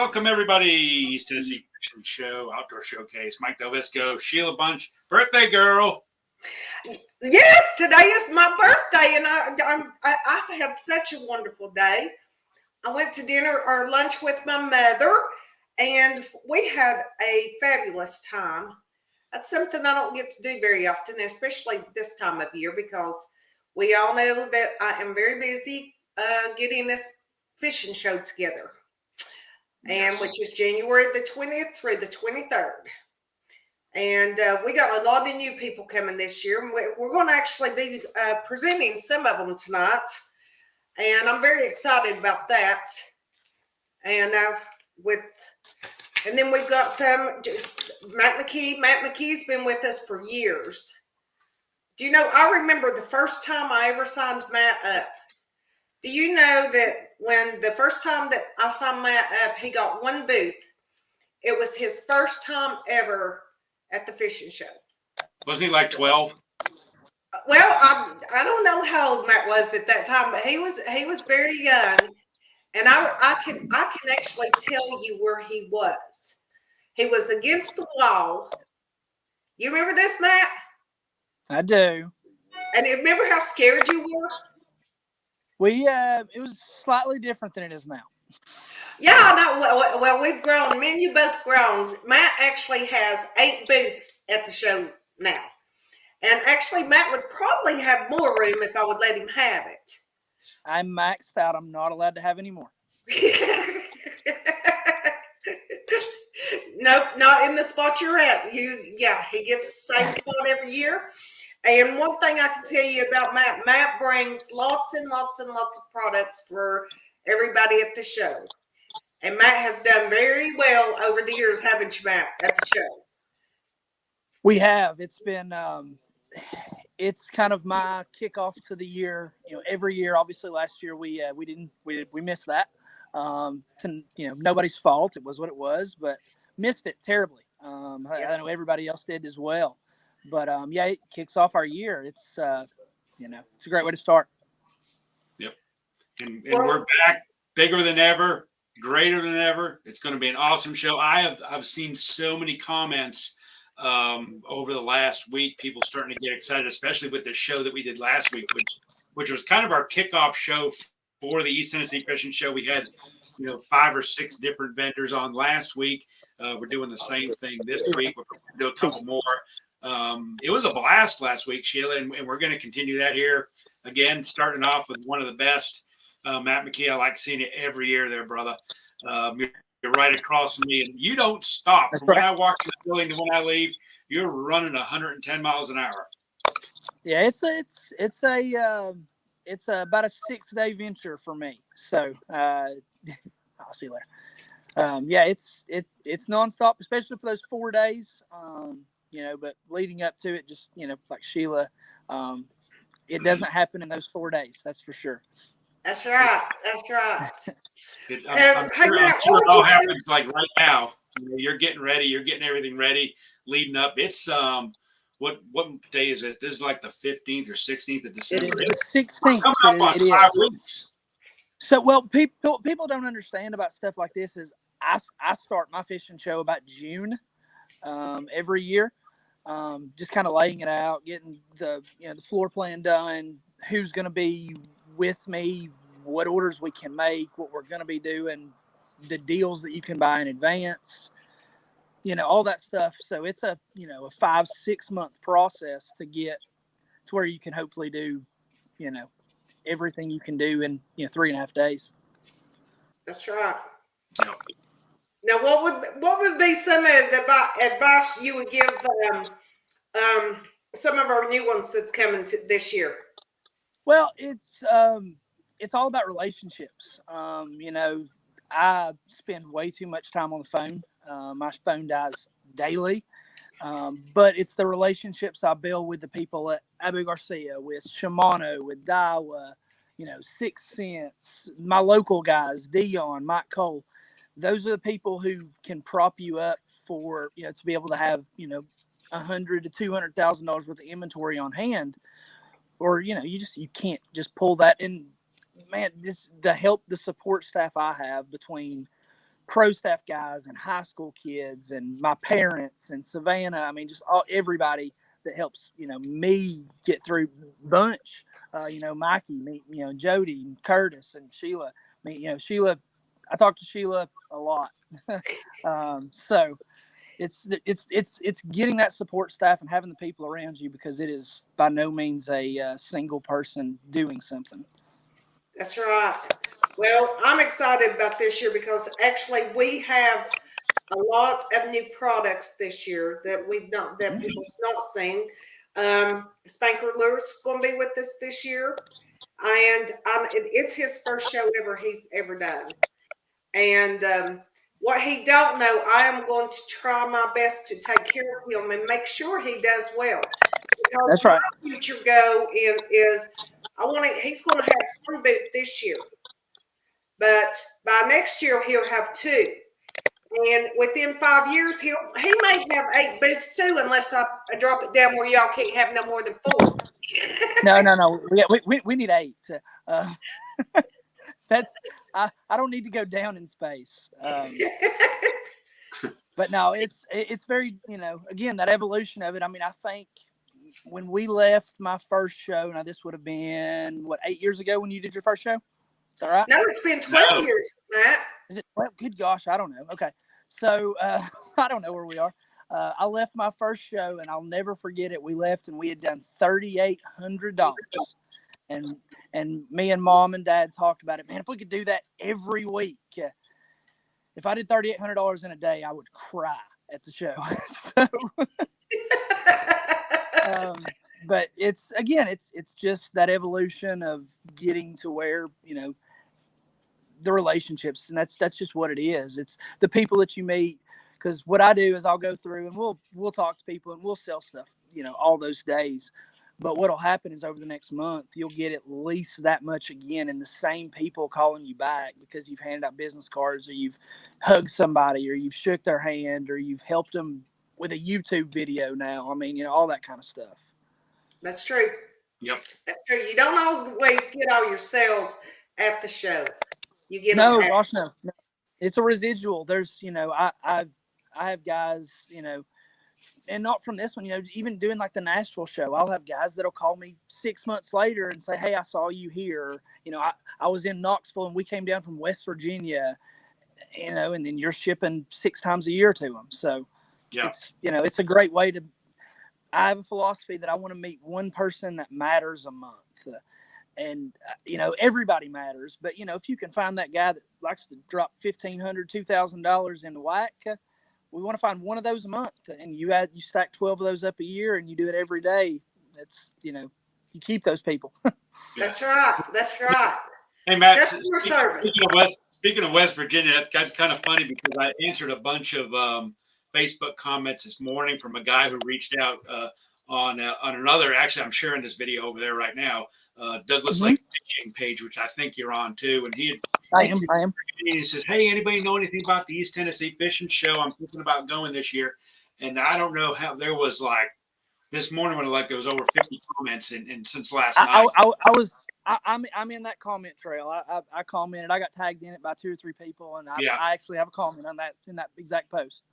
Welcome, everybody. East Tennessee Fiction Show, Outdoor Showcase. Mike Delvisco, Sheila Bunch, birthday girl. Yes, today is my birthday, and I've had such a wonderful day. I went to dinner or lunch with my mother, and we had a fabulous time. That's something I don't get to do very often, especially this time of year, because we all know that I am very busy getting this fishing show together, and which is January the 20th through the 23rd. And we got a lot of new people coming this year. We're going to actually be presenting some of them tonight, and I'm very excited about that. And then we've got some Matt Mckee. Matt Mckee's been with us for years. Do you know? I remember the first time I ever signed Matt up. Do you know that when the first time that I signed Matt up, he got one booth. It was his first time ever at the fishing show. Wasn't he like 12? Well, I don't know how old Matt was at that time, but he was very young, and I can actually tell you where he was. He was against the wall. You remember this, Matt? I do. And remember how scared you were? It was slightly different than it is now. Yeah, I know. Well, we've grown. Me and you both grown. Matt actually has 8 booths at the show now. And actually, Matt would probably have more room if I would let him have it. I'm maxed out. I'm not allowed to have any more. Nope, not in the spot you're at. He gets the same spot every year. And one thing I can tell you about Matt brings lots and lots and lots of products for everybody at the show. And Matt has done very well over the years, haven't you, Matt, at the show? We have. It's been, it's kind of my kickoff to the year. You know, every year. Obviously, last year we missed that. Nobody's fault. It was what it was, but missed it terribly. Yes. I know everybody else did as well. But it kicks off our year. It's it's a great way to start. Yep, and we're back bigger than ever. Greater than ever. It's going to be an awesome show. I've seen so many comments over the last week. People starting to get excited, especially with the show that we did last week, which was kind of our kickoff show for the East Tennessee Fishing Show. We had 5 or 6 different vendors on last week. We're doing the same thing this week. We're going to do a couple more. It was a blast last week, Sheila, and we're going to continue that here again, starting off with one of the best. Matt Mckee, I like seeing it every year there, brother. You're right across from me, and you don't stop. From when I walk in the building to when I leave, you're running 110 miles an hour. Yeah, it's about a 6-day venture for me. So I'll see you later. It's nonstop, especially for those 4 days. But leading up to it, just like Sheila, it doesn't happen in those 4 days. That's for sure. That's right. I'm sure it all happens like right now. You're getting ready. You're getting everything ready, leading up. It's what day is it? This is like the 15th or 16th of December. It is the 16th. Coming up on 5 weeks. So, people don't understand about stuff like this. Is I start my fishing show about June every year. Just kind of laying it out, getting the floor plan done. Who's going to be with me, what orders we can make, what we're going to be doing, the deals that you can buy in advance, all that stuff. So it's a 5-6 month process to get to where you can hopefully do, everything you can do in 3.5 days. That's right. Now, what would be some of the advice you would give some of our new ones that's coming to this year? Well, it's all about relationships. I spend way too much time on the phone. My phone dies daily. But it's the relationships I build with the people at Abu Garcia, with Shimano, with Daiwa, 6 Sense, my local guys, Dion, Mike Cole. Those are the people who can prop you up for, to be able to have, $100,000 to $200,000 worth of inventory on hand. Or, you can't just pull that in. Man, the support staff I have between pro staff guys and high school kids and my parents and Savannah. I mean, just everybody that helps, me get through bunch, Mckee, me, Jody and Curtis and Sheila. I mean, Sheila, I talk to Sheila a lot. So it's getting that support staff and having the people around you, because it is by no means a single person doing something. That's right. Well, I'm excited about this year because actually we have a lot of new products this year that people's not seen. Spanker Lewis is going to be with us this year, and it's his first show he's ever done. And what he don't know, I am going to try my best to take care of him and make sure he does well. Because that's right. My future goal is he's going to have one booth this year, but by next year he'll have 2. And within 5 years, he may have 8 booths too, unless I drop it down where y'all can't have no more than 4. No. We need 8. That's I don't need to go down in space. But no, it's very, again, that evolution of it. I mean, I think when we left my first show, now this would have been 8 years ago when you did your first show? Is that right? No, it's been 12 years, Matt. Is it 12? Good gosh, I don't know. Okay. So I don't know where we are. I left my first show, and I'll never forget it. We left, and we had done $3,800. And me and Mom and Dad talked about it. Man, if we could do that every week, if I did $3,800 in a day, I would cry at the show. But it's just that evolution of getting to where, the relationships, and that's just what it is. It's the people that you meet, because what I do is I'll go through and we'll talk to people and we'll sell stuff, all those days. But what'll happen is over the next month, you'll get at least that much again, and the same people calling you back because you've handed out business cards, or you've hugged somebody, or you've shook their hand, or you've helped them with a YouTube video now. I mean, all that kind of stuff. That's true. Yep. That's true. You don't always get all your sales at the show. You get no. It's a residual. There's, I have guys, and not from this one, even doing like the Nashville show, I'll have guys that'll call me 6 months later and say, "Hey, I saw you here. I was in Knoxville and we came down from West Virginia, and then you're shipping 6 times a year to them." So yeah, it's a great way to, I have a philosophy that I want to meet one person that matters a month. And, everybody matters. But, if you can find that guy that likes to drop $1,500, $2,000 into whack, we want to find one of those a month. And you stack 12 of those up a year and you do it every day. That's, you keep those people. That's right. That's right. Hey, Matt, speaking of West Virginia, that's kind of funny because I answered a bunch of Facebook comments this morning from a guy who reached out on another, actually, I'm sharing this video over there right now, Douglas Lake Fishing page, which I think you're on too. And I am. And he says, "Hey, anybody know anything about the East Tennessee Fishing Show? I'm thinking about going this year." And I don't know how, there was this morning when there was over 50 comments and since last night. I'm in that comment trail. I commented. I got tagged in it by 2 or 3 people, and I actually have a comment on that in that exact post.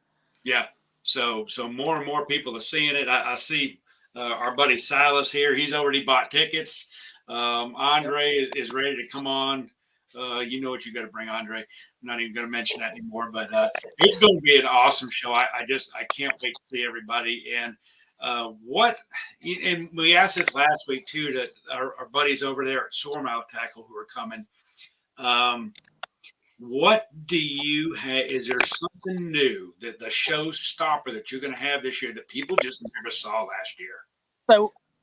Yeah. So more and more people are seeing it. I see our buddy Silas here. He's already bought tickets. Andre is ready to come on. You know what you got to bring, Andre. I'm not even going to mention that anymore, but it's going to be an awesome show. I can't wait to see everybody. And and we asked this last week too, to our buddies over there at Soremouth Tackle who are coming. What do you have? Is there something new that the showstopper that you're going to have this year that people just never saw last year?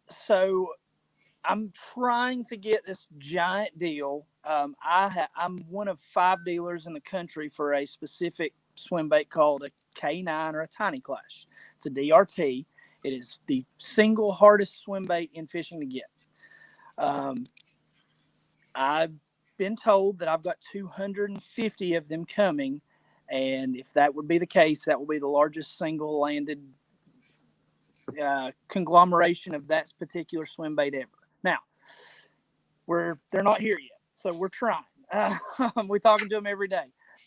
So I'm trying to get this giant deal. I'm one of 5 dealers in the country for a specific swim bait called a K9 or a Tiny Clash. It's a DRT. It is the single hardest swim bait in fishing to get. I've been told that I've got 250 of them coming, and if that would be the case, that will be the largest single landed conglomeration of that particular swim bait ever. Now, they're not here yet, so we're trying. We're talking to them every day,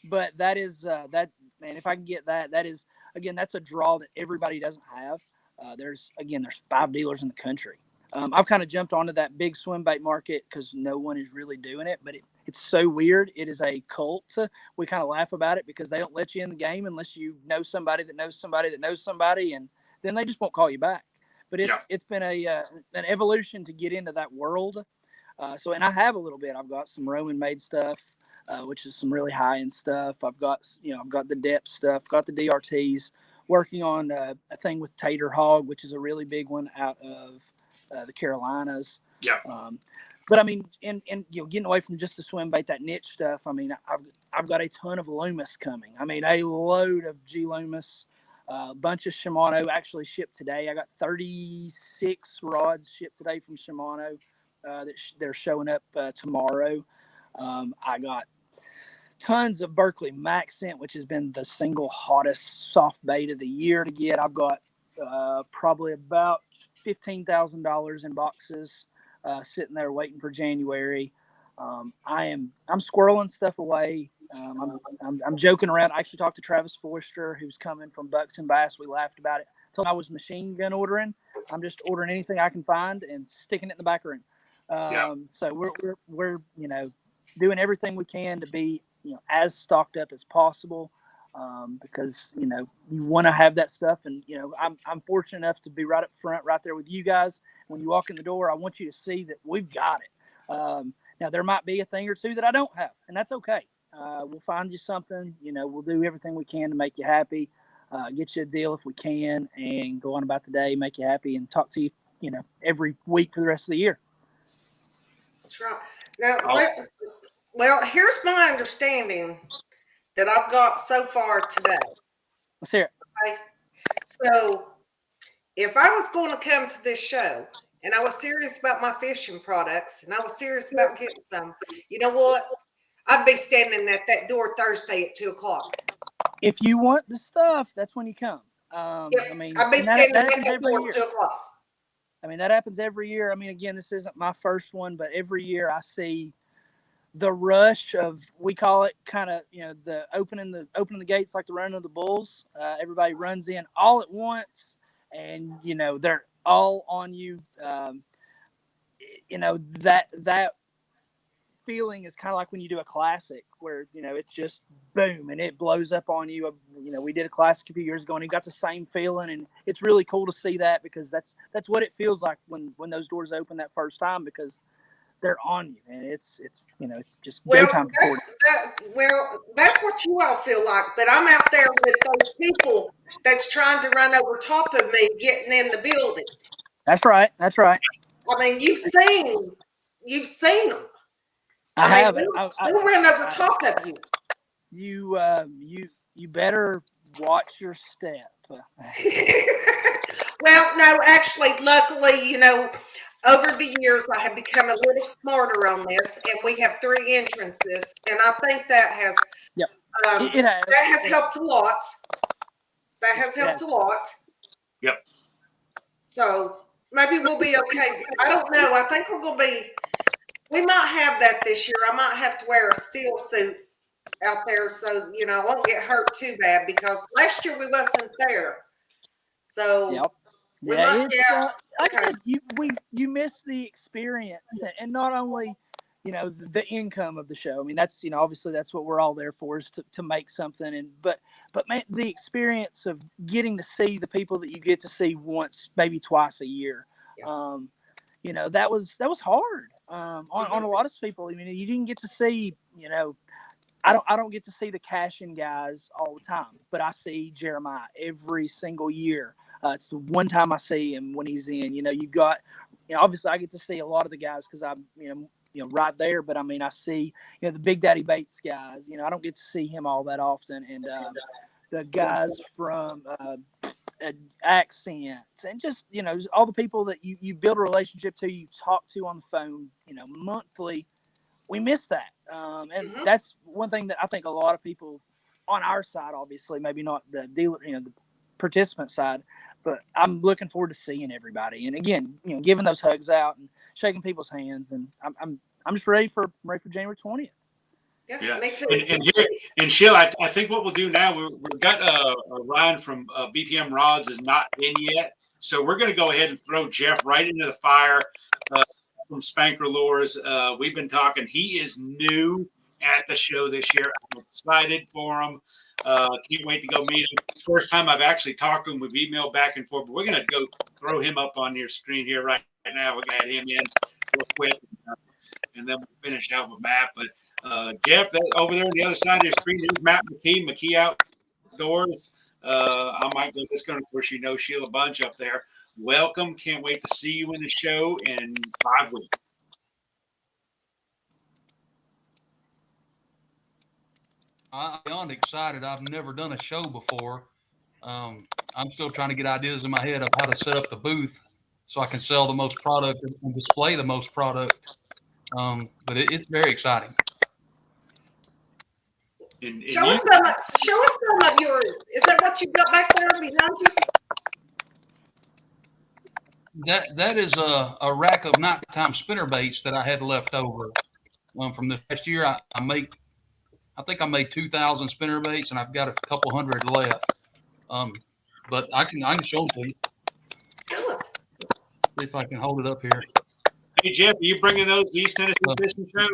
but that is that, man. If I can get that, that is, again, that's a draw that everybody doesn't have. There's 5 dealers in the country. I've kind of jumped onto that big swim bait market because no one is really doing it, but it's so weird. It is a cult. We kind of laugh about it because they don't let you in the game unless you know somebody that knows somebody that knows somebody, and then they just won't call you back. But it's been an evolution to get into that world. And I have a little bit. I've got some Roman made stuff, which is some really high end stuff. I've got the depth stuff, got the DRTs. Working on a thing with Tater Hog, which is a really big one out of the Carolinas. Yeah. But I mean, and getting away from just the swim bait, that niche stuff. I mean, I've got a ton of Loomis coming. I mean, a load of G Loomis, a bunch of Shimano actually shipped today. I got 36 rods shipped today from Shimano. They're showing up tomorrow. I got tons of Berkeley Maxent, which has been the single hottest soft bait of the year to get. I've got probably about $15,000 in boxes sitting there waiting for January. I'm squirreling stuff away. I'm joking around. I actually talked to Travis Forster, who's coming from Bucks and Bass. We laughed about it. Told him I was machine gun ordering. I'm just ordering anything I can find and sticking it in the back room. So we're doing everything we can to be as stocked up as possible, because you want to have that stuff. And I'm fortunate enough to be right up front, right there with you guys. When you walk in the door, I want you to see that we've got it. Now there might be a thing or two that I don't have, and that's okay. We'll find you something. We'll do everything we can to make you happy, get you a deal if we can, and go on about the day, make you happy, and talk to you every week for the rest of the year. That's right. Now, well, here's my understanding that I've got so far today. Let's hear it. Okay? So, if I was going to come to this show and I was serious about my fishing products and I was serious about getting some, you know what? I'd be standing at that door Thursday at 2:00. If you want the stuff, that's when you come. Yep. I mean, I'd be standing at that door at 2:00. I mean, that happens every year. I mean, again, this isn't my first one, but every year I see the rush of, we call it kind of, the opening the gates like the running of the bulls. Everybody runs in all at once, and they're all on you. That feeling is kind of like when you do a classic where it's just boom and it blows up on you. We did a classic a few years ago and you got the same feeling, and it's really cool to see that, because that's what it feels like when those doors open that first time, because they're on you, and it's just go time. That's what you all feel like, but I'm out there with those people that's trying to run over top of me getting in the building. That's right. I mean, you've seen them. I have. They'll run over top of you. You better watch your step. Well, no, actually, luckily, over the years, I have become a little smarter on this, and we have 3 entrances, and I think that has, that has helped a lot. That has helped a lot. Yep. So maybe we'll be okay. I don't know. I think we might have that this year. I might have to wear a steel suit out there so, I won't get hurt too bad, because last year we wasn't there. So yep. Like I said, you miss the experience, and not only the income of the show. I mean, that's obviously that's what we're all there for, is to make something, but man, the experience of getting to see the people that you get to see once, maybe twice a year. Yeah. That was hard on a lot of people. I mean, you didn't get to see I don't get to see the cash-in guys all the time, but I see Jeremiah every single year. It's the one time I see him when he's in. You've got, obviously I get to see a lot of the guys because I'm, right there. But I mean, I see, the Big Daddy Bates guys. I don't get to see him all that often, and the guys from Accents, and just all the people that you build a relationship to, you talk to on the phone, monthly. We miss that, and that's one thing that I think a lot of people on our side, obviously, maybe not the dealer, the participant side, but I'm looking forward to seeing everybody, and again, giving those hugs out and shaking people's hands, and I'm just ready for January 20th. Yeah, me too. And Sheila, I think what we'll do now, we've got Ryan from BPM Rods is not in yet, so we're going to go ahead and throw Jeff right into the fire from Spanker Lures. We've been talking. He is new at the show this year. I'm excited for him. Can't wait to go meet him. First time I've actually talked to him. We've emailed back and forth, but we're going to go throw him up on your screen here right now. We're going to add him in real quick. And then we'll finish out with Matt. But Jeff, over there on the other side of your screen is Matt Mckee Outdoors. I might go this going, of course, you know Sheila Bunch up there. Welcome. Can't wait to see you in the show in 5 weeks. I'm beyond excited. I've never done a show before. I'm still trying to get ideas in my head of how to set up the booth so I can sell the most product and display the most product. But it's very exciting. Show us some of yours. Is that what you got back there behind you? That is a rack of nighttime spinner baits that I had left over from the past year. I think I made 2,000 spinner baits, and I've got a couple hundred left. But I can show them to you. Tell us. See if I can hold it up here. Hey Jeff, are you bringing those East Tennessee Fishing Show?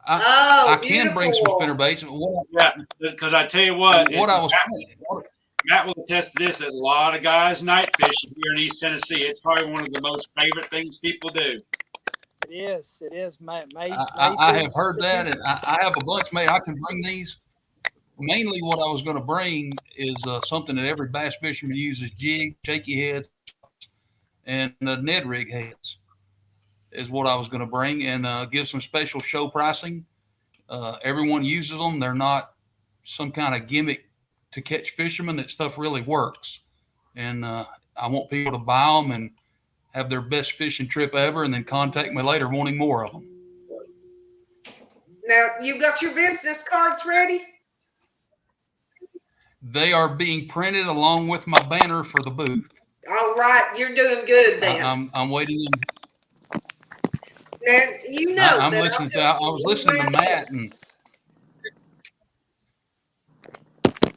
I can bring some spinner baits. Yeah, because I tell you what, Matt will attest to this. That a lot of guys night fishing here in East Tennessee. It's probably one of the most favorite things people do. It is. I have heard that, and I have a bunch made. I can bring these. Mainly, what I was going to bring is something that every bass fisherman uses: jig, shaky heads, and Ned rig heads. Is what I was going to bring, and give some special show pricing. Everyone uses them. They're not some kind of gimmick to catch fishermen. That stuff really works, and I want people to buy them and have their best fishing trip ever, and then contact me later wanting more of them. Now, you got your business cards ready? They are being printed along with my banner for the booth. All right, you're doing good then. I'm waiting. Now, you know I'm listening I was listening to Matt, and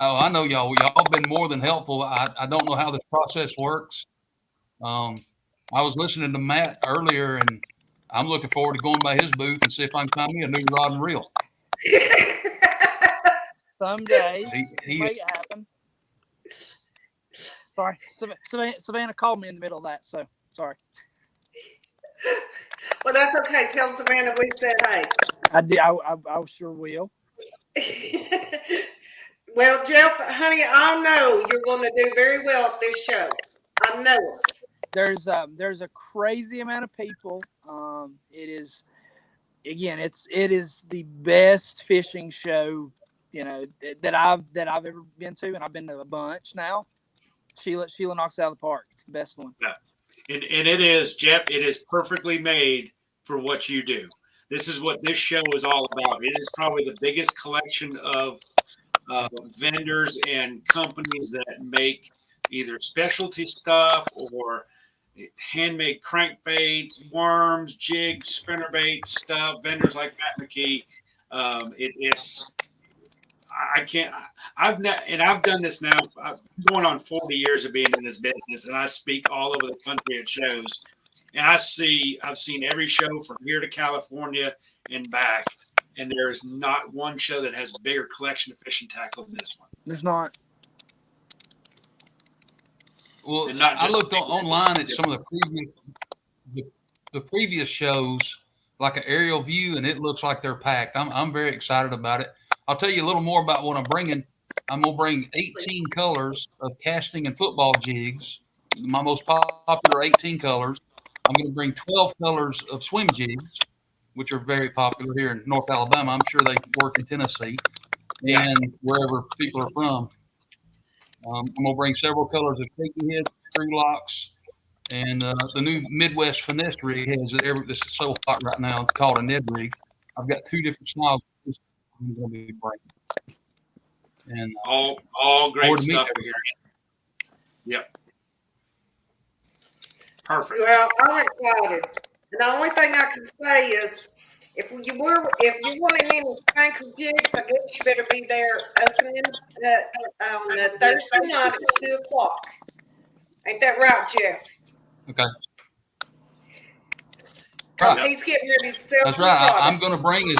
I know y'all been more than helpful. I don't know how this process works. I was listening to Matt earlier, and I'm looking forward to going by his booth and see if I can find me a new rod and reel. Someday, make it happen. Sorry, Savannah called me in the middle of that, so sorry. Well, that's okay. Tell Savannah we said hey. I did. I sure will. Well, Jeff, honey, I know you're going to do very well at this show. I know it. There's a crazy amount of people. It is the best fishing show, that I've ever been to, and I've been to a bunch now. Sheila knocks it out of the park. It's the best one. Yeah. And it is, Jeff, it is perfectly made for what you do. This is what this show is all about. It is probably the biggest collection of vendors and companies that make either specialty stuff or handmade crankbaits, worms, jigs, spinnerbait stuff, vendors like Matt Mckee. I've done this now. I'm going on 40 years of being in this business, and I speak all over the country at shows. And I've seen every show from here to California and back, and there is not one show that has a bigger collection of fishing tackle than this one. There's not. Well, I looked online at some of the previous shows, like an aerial view, and it looks like they're packed. I'm very excited about it. I'll tell you a little more about what I'm bringing. I'm going to bring 18 colors of casting and football jigs, my most popular 18 colors. I'm going to bring 12 colors of swim jigs, which are very popular here in North Alabama. I'm sure they work in Tennessee and wherever people are from. I'm going to bring several colors of shaky heads, screw locks, and the new Midwest finesse rig has this is so hot right now. It's called a Ned rig. I've got 2 different styles I'm going to be bringing. And all great stuff here. Yep. Perfect. Well, I'm excited. And the only thing I can say is If you wanted any spanker jigs, I guess you better be there opening on Thursday night at 2:00. Ain't that right, Jeff? Okay. Because Right. he's getting ready to sell That's some right. product. I'm going to bring his.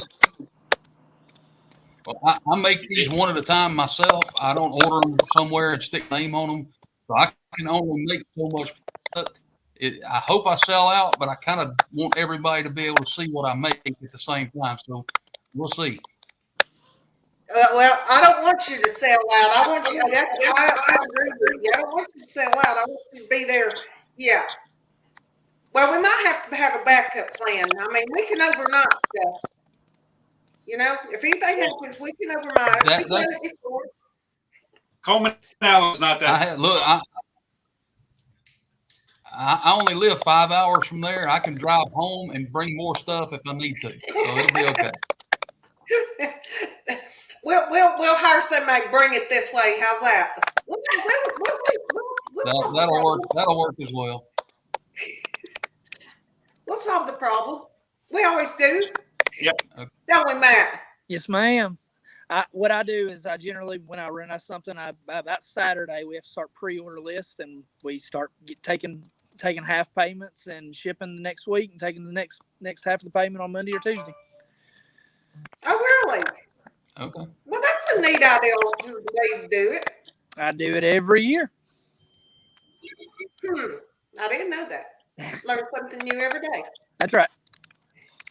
Well, I make these one at a time myself. I don't order them somewhere and stick a name on them. So I can only make so much product. I hope I sell out, but I kind of want everybody to be able to see what I make at the same time. So we'll see. Well, I don't want you to sell out. I want you. I agree with you. I don't want you to sell out. I want you to be there. Yeah. Well, we might have to have a backup plan. I mean, we can overnight stuff. You know, if anything happens, we can overnight. We've done it before. Coleman Allen's not that. I only live 5 hours from there. I can drive home and bring more stuff if I need to, so it'll be okay. We'll hire somebody. Bring it this way. How's that? That'll work. That'll work as well. We'll solve the problem. We always do. Yep. Don't we, Matt? Yes, ma'am. What I do is I generally, when I run out of something, about Saturday we have to start pre-order lists, and we start taking half payments and shipping the next week, and taking the next half of the payment on Monday or Tuesday. Oh, really? Okay. Well, that's a neat idea to way to do it. I do it every year. I didn't know that. Learn something new every day. That's right.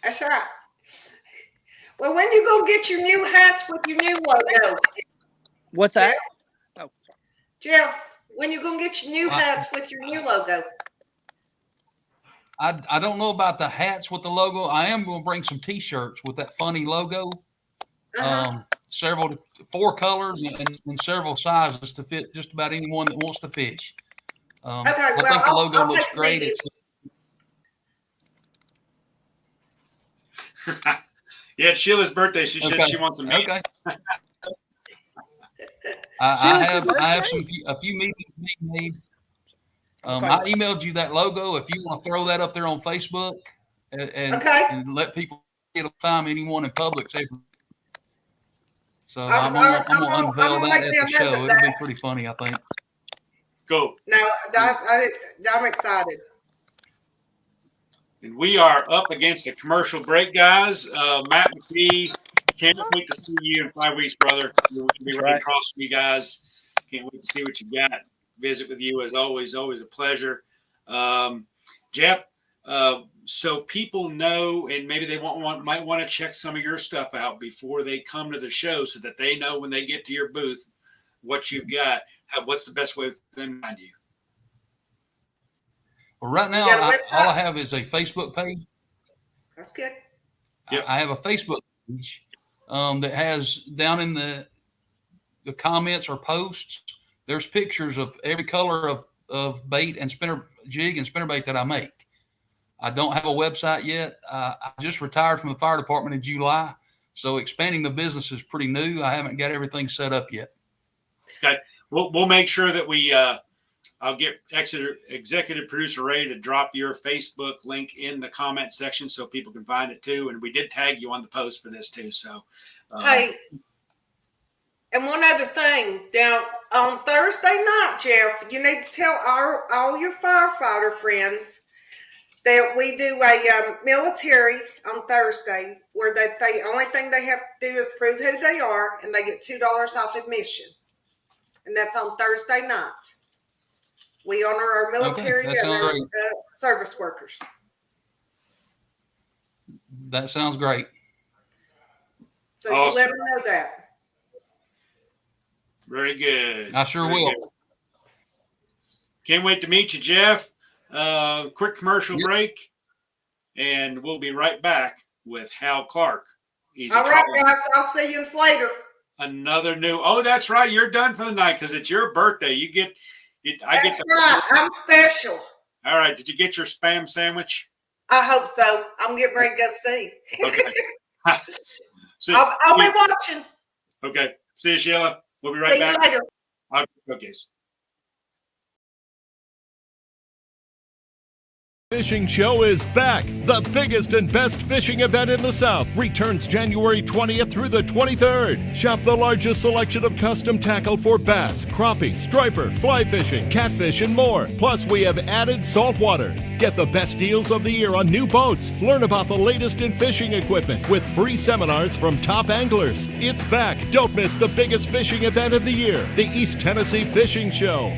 That's right. Well, when you go get your new hats with your new logo? What's that? Oh, Jeff, when you gonna get your new hats with your new logo? I don't know about the hats with the logo. I am going to bring some T-shirts with that funny logo. 4 colors and several sizes to fit just about anyone that wants to fish. Okay, I think the logo looks great. Yeah, it's Sheila's birthday. She said she wants them. Okay. I have a few meetings being made. I emailed you that logo. If you want to throw that up there on Facebook and let people get a time anyone in Publix. So I'm gonna unveil that at the show. It'll be pretty funny, I think. Go. No, I'm excited. And we are up against a commercial break, guys. Matt Mckee, can't wait to see you in 5 weeks, brother. We'll be right across from you guys. Can't wait to see what you got. Visit with you as always a pleasure. Jeff, so people know, and maybe they might want to check some of your stuff out before they come to the show, so that they know when they get to your booth what you've got. What's the best way for them to find you? Well, right now, all I have is a Facebook page. That's good. Yep. I have a Facebook page that has down in the comments or posts, there's pictures of every color of bait and spinner jig and spinnerbait that I make. I don't have a website yet. I just retired from the fire department in July, so expanding the business is pretty new. I haven't got everything set up yet. Okay, we'll make sure that we. I'll get executive producer Ray to drop your Facebook link in the comment section so people can find it too. And we did tag you on the post for this too. So, hey, and one other thing, now on Thursday night, Jeff, you need to tell all your firefighter friends that we do a military on Thursday, where the only thing they have to do is prove who they are, and they get $2 off admission, and that's on Thursday night. We honor our military and our service workers. That sounds great. So you let them know that. Very good. I sure will. Good. Can't wait to meet you, Jeff. Quick commercial break, and we'll be right back with Hal Clark. All right, guys. I'll see you in Slater. Another new. Oh, that's right. You're done for the night because it's your birthday. You get. That's right. I'm special. All right. Did you get your spam sandwich? I hope so. I'm getting ready to go see. Okay. I'll be watching. Okay. See you, Sheila. We'll be right back. See you later. Okay. Fishing Show is back. The biggest and best fishing event in the South returns January 20th through the 23rd. Shop the largest selection of custom tackle for bass, crappie, striper, fly fishing, catfish, and more. Plus, we have added saltwater. Get the best deals of the year on new boats. Learn about the latest in fishing equipment with free seminars from top anglers. It's back. Don't miss the biggest fishing event of the year, the East Tennessee Fishing Show.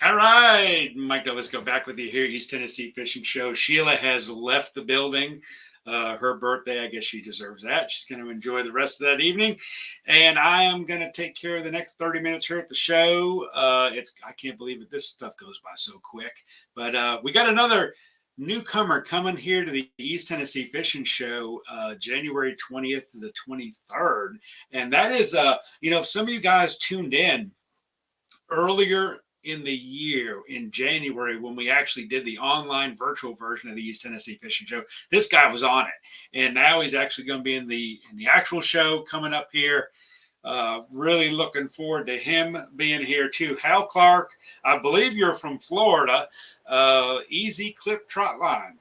All right, Mike Dovisco back with you here, East Tennessee Fishing Show. Sheila has left the building. Her birthday, I guess she deserves that. She's going to enjoy the rest of that evening. And I am going to take care of the next 30 minutes here at the show. I can't believe it. This stuff goes by so quick. But we got another newcomer coming here to the East Tennessee Fishing Show, January 20th to the 23rd. And that is, some of you guys tuned in earlier in the year in January when we actually did the online virtual version of the East Tennessee Fishing Show. This guy was on it, and now he's actually going to be in the actual show coming up here. Really looking forward to him being here too. Hal Clark, I believe you're from Florida. Easy Clip Trotline.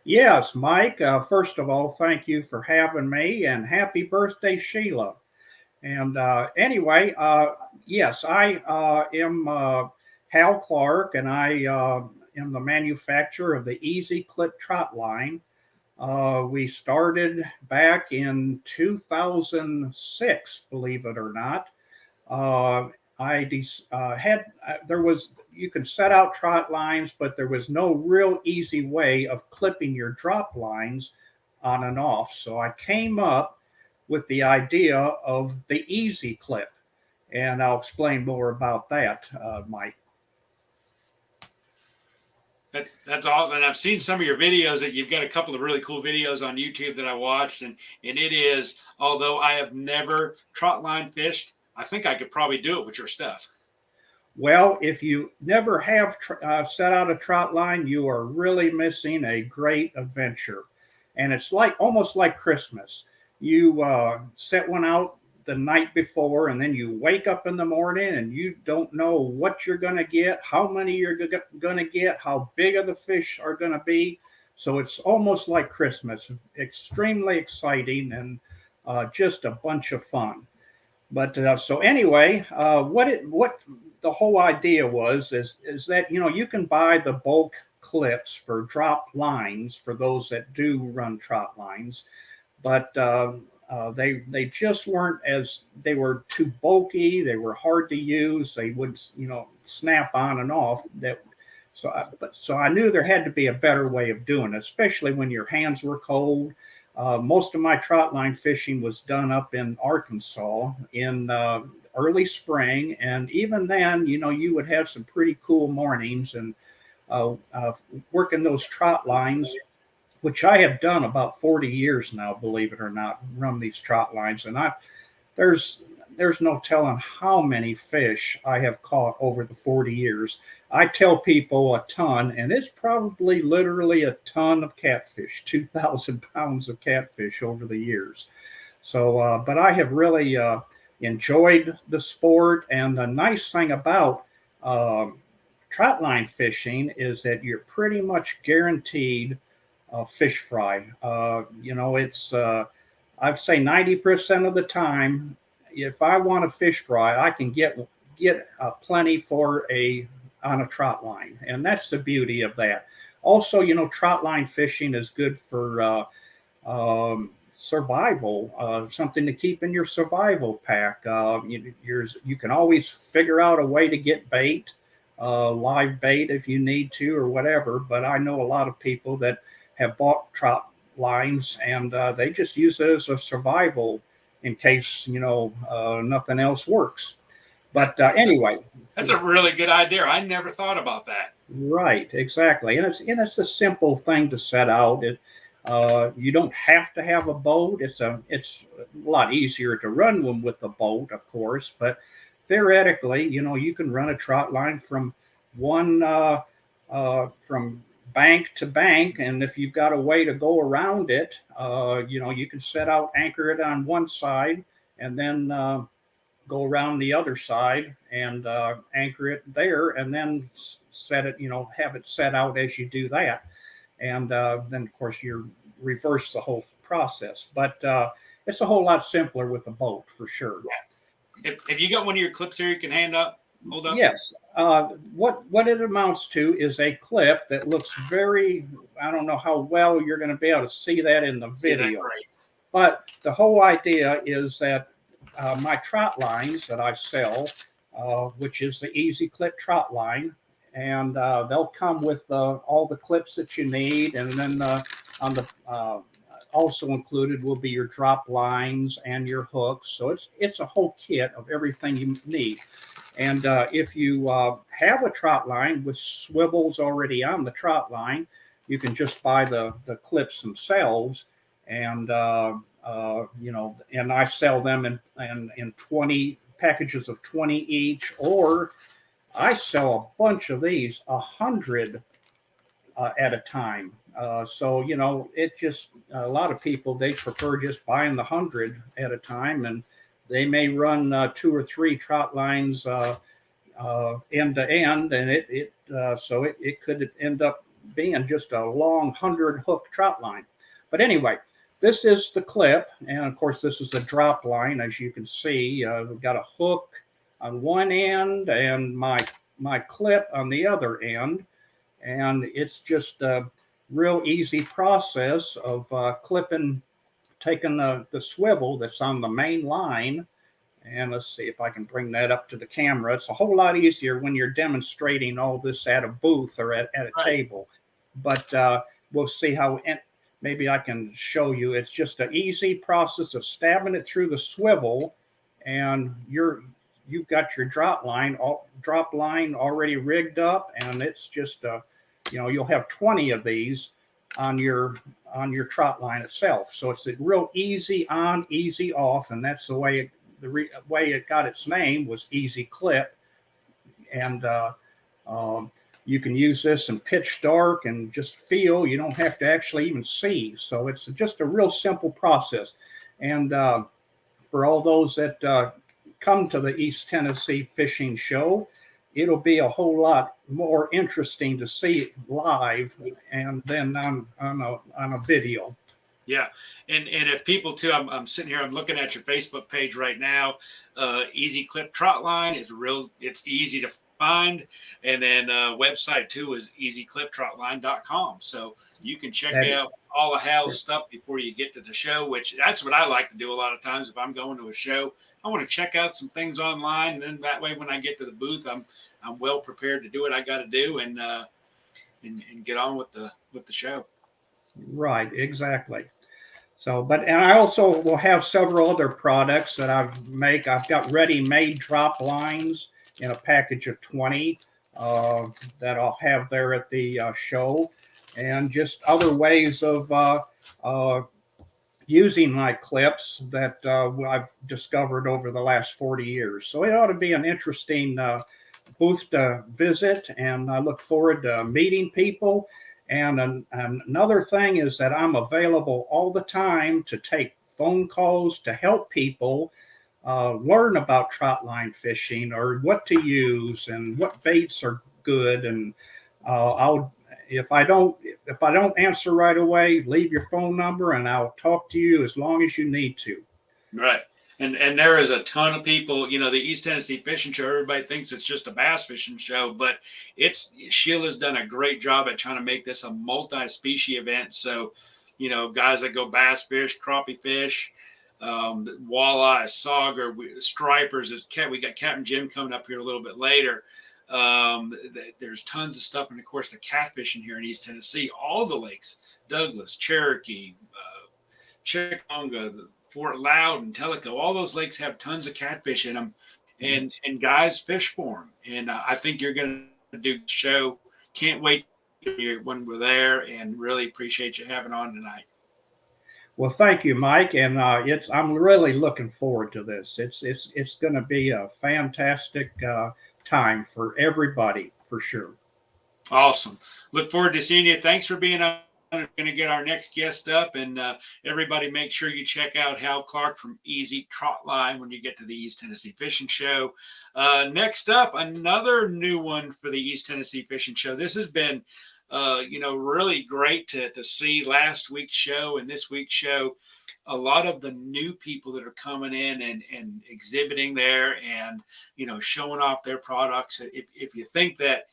Yes, Mike. First of all, thank you for having me, and happy birthday, Sheila. And anyway, yes, I am Hal Clark, and I am the manufacturer of the Easy Clip Trotline. We started back in 2006, believe it or not. You could set out trot lines, but there was no real easy way of clipping your drop lines on and off. So I came up with the idea of the Easy Clip, and I'll explain more about that, Mike. That's awesome. And I've seen some of your videos. That you've got a couple of really cool videos on YouTube that I watched, and it is, although I have never trot line fished, I think I could probably do it with your stuff. Well, if you never have set out a trot line, you are really missing a great adventure. And it's almost like Christmas. You set one out the night before, and then you wake up in the morning and you don't know what you're going to get, how many you're going to get, how big of the fish are going to be. So it's almost like Christmas, extremely exciting, and just a bunch of fun. But so anyway, what the whole idea is that, you can buy the bulk clips for drop lines for those that do run trot lines, but they just weren't they were too bulky. They were hard to use. They would, snap on and off. So I knew there had to be a better way of doing it, especially when your hands were cold. Most of my trot line fishing was done up in Arkansas in early spring, and even then, you would have some pretty cool mornings and working those trot lines, which I have done about 40 years now, believe it or not, run these trot lines. And there's no telling how many fish I have caught over the 40 years. I tell people a ton, and it's probably literally a ton of catfish, 2,000 pounds of catfish over the years. So, but I have really enjoyed the sport. And the nice thing about trotline fishing is that you're pretty much guaranteed a fish fry. It's I'd say 90% of the time, if I want a fish fry, I can get plenty on a trot line, and that's the beauty of that. Also, trot line fishing is good for survival, something to keep in your survival pack. You can always figure out a way to get bait, live bait if you need to or whatever. But I know a lot of people that have bought trot lines and they just use it as a survival in case nothing else works. But anyway, that's a really good idea. I never thought about that. Right, exactly, and it's a simple thing to set out. You don't have to have a boat. It's a lot easier to run one with a boat, of course, but theoretically, you can run a trot line from from bank to bank, and if you've got a way to go around it, you can anchor it on one side, and then go around the other side and anchor it there, and then set it, have it set out as you do that. And then, of course, you reverse the whole process. But it's a whole lot simpler with a boat, for sure. Yeah. Have you got one of your clips here you can hold up? Yes. What it amounts to is a clip that looks very, I don't know how well you're going to be able to see that in the video. But the whole idea is that my trot lines that I sell, which is the Easy Clip trot line, and they'll come with all the clips that you need, and then on the also included will be your drop lines and your hooks. So it's a whole kit of everything you need. And if you have a trot line with swivels already on the trot line, you can just buy the clips themselves, and and I sell them in 20 packages of 20 each, or I sell a bunch of these, 100 at a time. So it just, a lot of people, they prefer just buying the 100 at a time, and they may run 2 or 3 trot lines end to end, and so it could end up being just a long 100 hook trot line. But anyway, this is the clip, and of course this is the drop line. As you can see, we've got a hook on one end and my clip on the other end, and it's just a real easy process of taking the swivel that's on the main line, and let's see if I can bring that up to the camera. It's a whole lot easier when you're demonstrating all this at a booth or at a table, but we'll see how. Maybe I can show you. It's just an easy process of stabbing it through the swivel, and you've got your drop line already rigged up, and it's just you'll have 20 of these on your trot line itself. So it's a real easy on, easy off, and that's the way it got its name, was Easy Clip. And you can use this in pitch dark and just feel. You don't have to actually even see. So it's just a real simple process. And for all those that come to the East Tennessee Fishing Show, it'll be a whole lot more interesting to see it live and then on a video. Yeah, and if people too, I'm sitting here, I'm looking at your Facebook page right now. Easy Clip Trot Line is it's easy to find, and then website too is easycliptrotline.com. So you can check out all of Hal's stuff before you get to the show, which that's what I like to do a lot of times. If I'm going to a show, I want to check out some things online, and then that way when I get to the booth, I'm well prepared to do what I got to do and get on with the show. Right, exactly. So, and I also will have several other products that I've got ready-made drop lines in a package of 20 that I'll have there at the show, and just other ways of using my clips that I've discovered over the last 40 years. So it ought to be an interesting booth to visit, and I look forward to meeting people. And another thing is that I'm available all the time to take phone calls to help people learn about trotline fishing, or what to use and what baits are good. And I'll if I don't answer right away, leave your phone number and I'll talk to you as long as you need to. Right. And there is a ton of people, the East Tennessee Fishing Show. Everybody thinks it's just a bass fishing show, but Sheila's done a great job at trying to make this a multi-species event. So, guys that go bass fish, crappie fish, walleye, sauger, stripers. We got Captain Jim coming up here a little bit later. There's tons of stuff, and of course the catfishing here in East Tennessee, all the lakes, Douglas, Cherokee, Chickamauga, Fort Loudon, Tellico, all those lakes have tons of catfish in them, and guys fish for them. And I think you're going to do the show. Can't wait when we're there, and really appreciate you having on tonight. Well, thank you, Mike, and I'm really looking forward to this. It's going to be a fantastic time for everybody, for sure. Awesome. Look forward to seeing you. Thanks for being on. We're going to get our next guest up, and everybody make sure you check out Hal Clark from Easy Trotline when you get to the East Tennessee Fishing Show. Next up, another new one for the East Tennessee Fishing Show. This has been, really great to see last week's show and this week's show. A lot of the new people that are coming in and exhibiting there and, showing off their products. If you think that,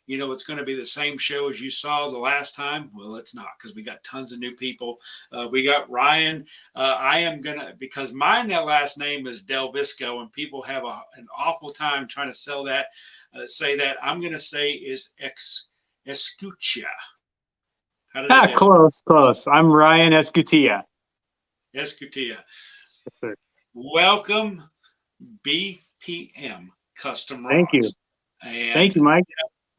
it's going to be the same show as you saw the last time. Well, it's not, because we got tons of new people. We got Ryan. I am going to, because my last name is Del Visco, and people have an awful time trying to say that. I'm going to say is Escutia. How did I do? Close. I'm Ryan Escutia. Escutia. Yes, sir. Welcome, Bpm Custom Rods. Thank you. Thank you, Mike.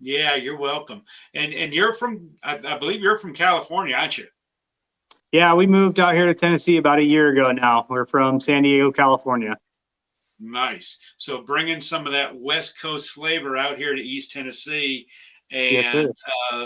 Yeah, you're welcome. And you're from, I believe you're from California, aren't you? Yeah, we moved out here to Tennessee about a year ago now. We're from San Diego, California. Nice. So bringing some of that West Coast flavor out here to East Tennessee, and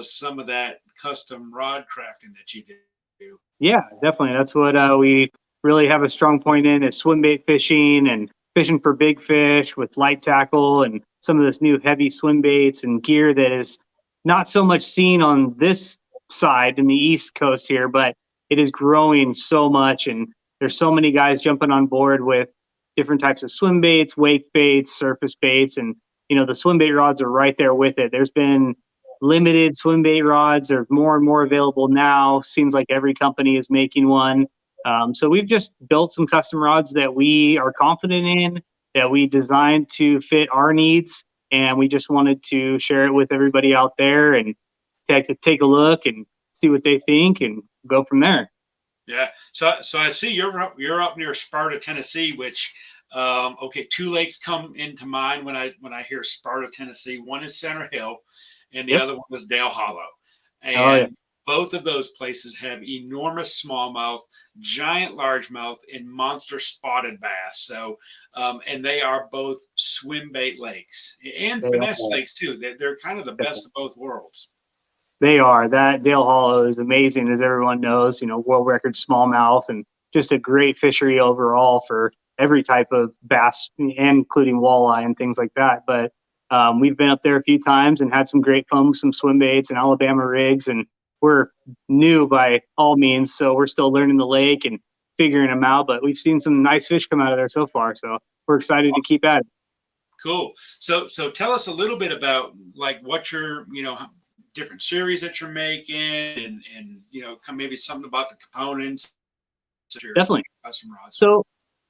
some of that custom rod crafting that you do. Yeah, definitely. That's what we really have a strong point in, is swim bait fishing and fishing for big fish with light tackle and some of this new heavy swim baits and gear that is not so much seen on this side in the East Coast here, but it is growing so much. And there's so many guys jumping on board with different types of swim baits, wake baits, surface baits. And, the swim bait rods are right there with it. There's been limited swim bait rods. They're more and more available now. Seems like every company is making one. So we've just built some custom rods that we are confident in, that we designed to fit our needs, and we just wanted to share it with everybody out there and take a look and see what they think and go from there. Yeah. So I see you're up near Sparta, Tennessee, which two lakes come into mind when I hear Sparta, Tennessee. One is Center Hill, and the other one is Dale Hollow, and both of those places have enormous smallmouth, giant largemouth, and monster spotted bass. So, and they are both swim bait lakes and finesse lakes too. They're kind of the best of both worlds. They are. That Dale Hollow is amazing, as everyone knows. World record smallmouth, and just a great fishery overall for every type of bass, including walleye and things like that. But we've been up there a few times and had some great fun with some swim baits and Alabama rigs, and we're new by all means, so we're still learning the lake and figuring them out, but we've seen some nice fish come out of there so far, so we're excited to keep at it. Cool. So tell us a little bit about like what your different series that you're making, and maybe something about the components. Definitely. Custom rods.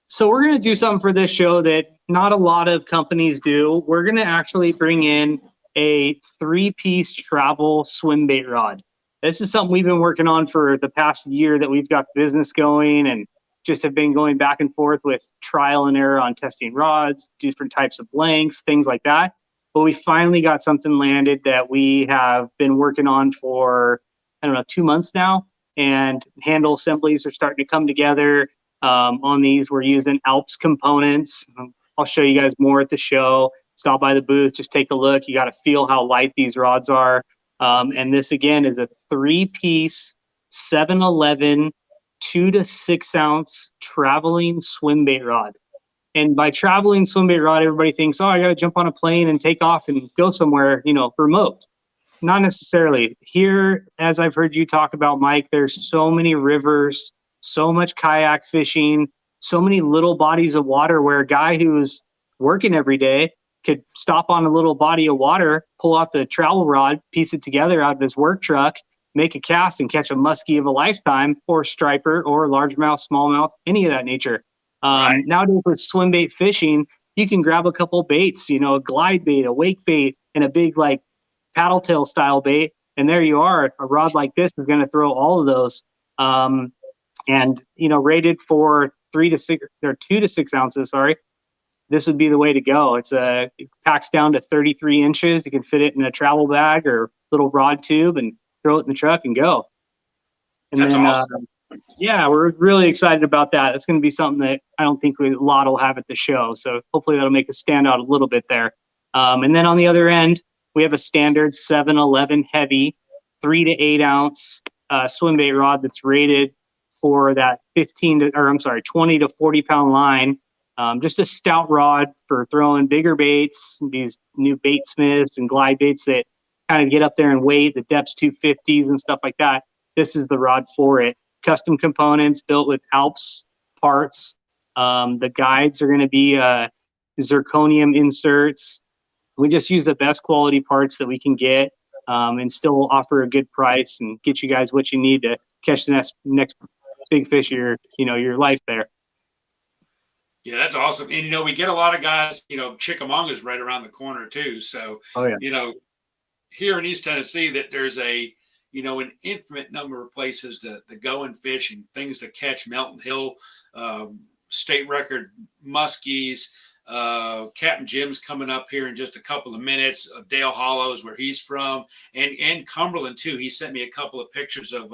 So we're going to do something for this show that not a lot of companies do. We're going to actually bring in a 3-piece travel swim bait rod. This is something we've been working on for the past year that we've got business going, and just have been going back and forth with trial and error on testing rods, different types of lengths, things like that. But we finally got something landed that we have been working on for, 2 months now. And handle assemblies are starting to come together. On these, we're using Alps components. I'll show you guys more at the show. Stop by the booth, just take a look. You got to feel how light these rods are. And this, again, is a 3-piece 7-11 2 to 6 ounce traveling swim bait rod. And by traveling swim bait rod, everybody thinks, oh, I got to jump on a plane and take off and go somewhere, remote. Not necessarily. Here, as I've heard you talk about, Mike, there's so many rivers, so much kayak fishing, so many little bodies of water where a guy who's working every day could stop on a little body of water, pull out the travel rod, piece it together out of his work truck, make a cast and catch a muskie of a lifetime, or striper, or largemouth, smallmouth, any of that nature. Right. Nowadays with swim bait fishing, you can grab a couple baits, a glide bait, a wake bait, and a big like paddle tail style bait, and there you are. A rod like this is going to throw all of those. And rated for 2 to 6 ounces. Sorry, this would be the way to go. It packs down to 33 inches. You can fit it in a travel bag or little rod tube and throw it in the truck and go. And That's then, awesome. Yeah, we're really excited about that. It's going to be something that I don't think a lot will have at the show. So hopefully that'll make us stand out a little bit there. And then on the other end, we have a standard 7-Eleven heavy 3 to 8 ounce swim bait rod that's rated for that 20 to 40 pound line. Just a stout rod for throwing bigger baits, these new bait smiths and glide baits that kind of get up there in weight, the depths 250s and stuff like that. This is the rod for it. Custom components built with Alps parts. The guides are going to be zirconium inserts. We just use the best quality parts that we can get and still offer a good price and get you guys what you need to catch the next big fish of your life there. Yeah, that's awesome. And, we get a lot of guys, Chickamauga's right around the corner too. So, here in East Tennessee that there's an infinite number of places to go and fish and things to catch. Melton Hill, state record muskies, Captain Jim's coming up here in just a couple of minutes. Dale Hollows, where he's from, and Cumberland too. He sent me a couple of pictures of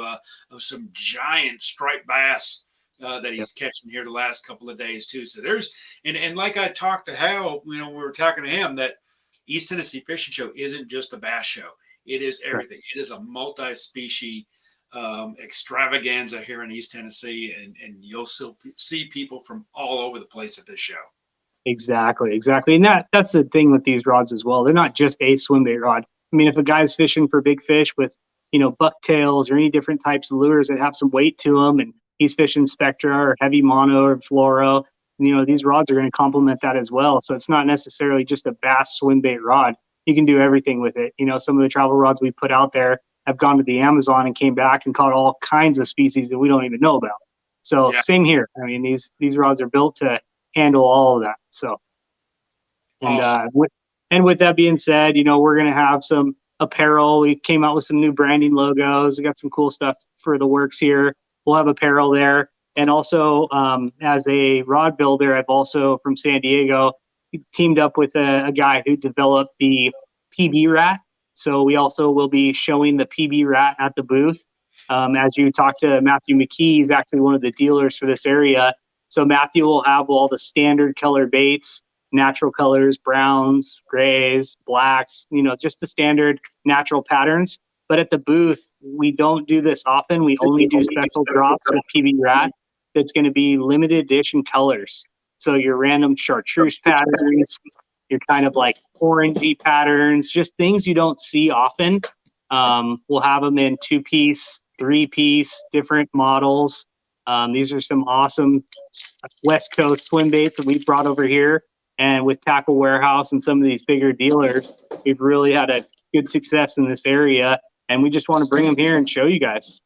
some giant striped bass that he's catching here the last couple of days too. So and like I talked to Hal, we were talking to him that East Tennessee Fishing Show isn't just a bass show. It is everything. It is a multi-species extravaganza here in East Tennessee, and you'll still see people from all over the place at this show. Exactly. And that's the thing with these rods as well. They're not just a swim bait rod. I mean, if a guy's fishing for big fish with, bucktails or any different types of lures that have some weight to them, and he's fishing Spectra or heavy mono or fluoro, these rods are going to complement that as well. So it's not necessarily just a bass swim bait rod. You can do everything with it. Some of the travel rods we put out there have gone to the Amazon and came back and caught all kinds of species that we don't even know about. So Same here. I mean, these rods are built to handle all of that. So, and awesome. With that being said, we're going to have some apparel. We came out with some new branding logos. We got some cool stuff for the works here. We'll have apparel there. And also, as a rod builder, I've also from San Diego teamed up with a guy who developed the PB Rat. So we also will be showing the PB Rat at the booth. As you talk to Matthew Mckee, he's actually one of the dealers for this area. So Matthew will have all the standard color baits, natural colors, browns, grays, blacks, just the standard natural patterns. But at the booth, we don't do this often. We only do special drops with PB Rat. That's going to be limited edition colors. So your random chartreuse patterns, your kind of like orangey patterns, just things you don't see often. We'll have them in 2-piece, 3-piece, different models. These are some awesome West Coast swim baits that we've brought over here. And with Tackle Warehouse and some of these bigger dealers, we've really had a good success in this area. And we just want to bring them here and show you guys.